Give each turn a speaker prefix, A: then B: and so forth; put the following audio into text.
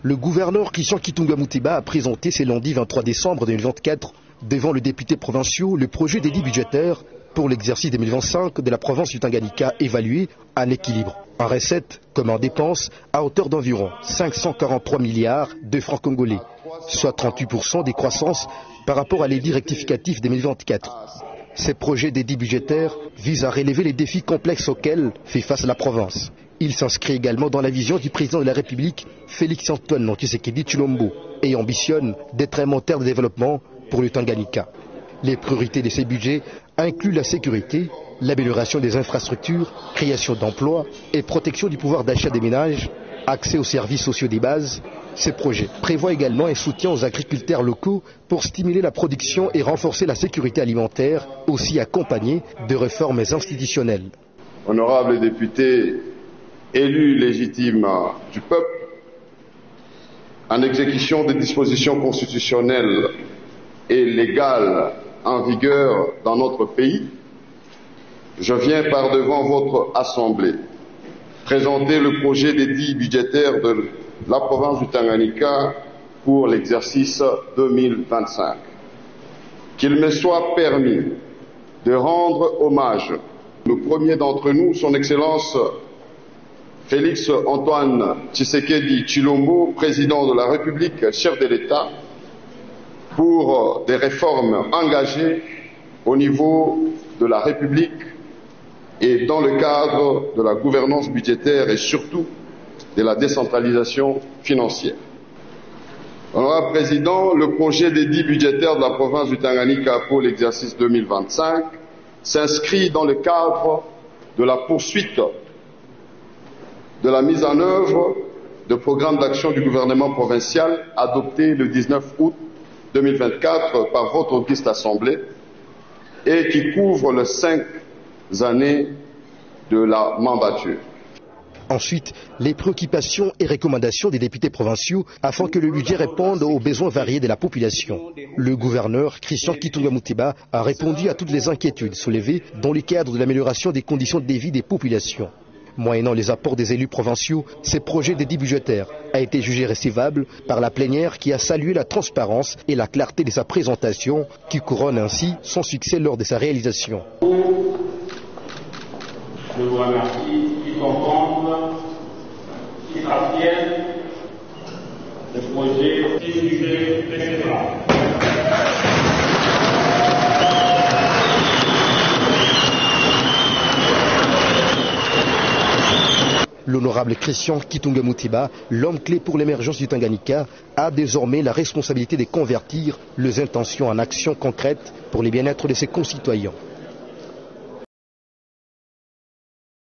A: Le gouverneur Christian Kitunga Muteba a présenté ce lundi 23 décembre 2024 devant le député provincial le projet d'édit budgétaire pour l'exercice 2025 de la province du Tanganyika évalué en équilibre, en recettes comme en dépenses à hauteur d'environ 543 milliards de francs congolais, soit 38% des croissances par rapport à l'édit rectificatif 2024. Ces projets d'édit budgétaire visent à relever les défis complexes auxquels fait face la province. Il s'inscrit également dans la vision du président de la République, Félix-Antoine Tshisekedi Tshilombo, et ambitionne d'être un moteur de développement pour le Tanganyika. Les priorités de ces budgets incluent la sécurité, l'amélioration des infrastructures, création d'emplois et protection du pouvoir d'achat des ménages, accès aux services sociaux des bases. Ces projets prévoient également un soutien aux agriculteurs locaux pour stimuler la production et renforcer la sécurité alimentaire, aussi accompagnés de réformes institutionnelles.
B: Honorables députés, élus légitimes du peuple, en exécution des dispositions constitutionnelles et légales en vigueur dans notre pays, je viens par devant votre Assemblée présenter le projet d'édit budgétaire de la province du Tanganyika pour l'exercice 2025. Qu'il me soit permis de rendre hommage le premier d'entre nous, son Excellence Félix-Antoine Tshisekedi Tshilombo, président de la République, chef de l'État, pour des réformes engagées au niveau de la République et dans le cadre de la gouvernance budgétaire et surtout de la décentralisation financière. Honorable Président, le projet d'édit budgétaire de la province du Tanganyika pour l'exercice 2025 s'inscrit dans le cadre de la poursuite de la mise en œuvre de programmes d'action du gouvernement provincial adoptés le 19 août 2024 par votre auguste Assemblée et qui couvre les 5 années de la mandature.
A: Ensuite, les préoccupations et recommandations des députés provinciaux afin que le budget réponde aux besoins variés de la population. Le gouverneur Christian Kitunga Muteba a répondu à toutes les inquiétudes soulevées dans le cadre de l'amélioration des conditions de vie des populations. Moyennant les apports des élus provinciaux, ce projet d'édit budgétaire a été jugé recevable par la plénière qui a salué la transparence et la clarté de sa présentation qui couronne ainsi son succès lors de sa réalisation.
C: Je vous remercie qui comprendre, qui s'abstiennent, le projet est jugé recevable.
A: L'honorable Christian Kitunga Muteba, l'homme clé pour l'émergence du Tanganyika, a désormais la responsabilité de convertir les intentions en actions concrètes pour le bien-être de ses concitoyens.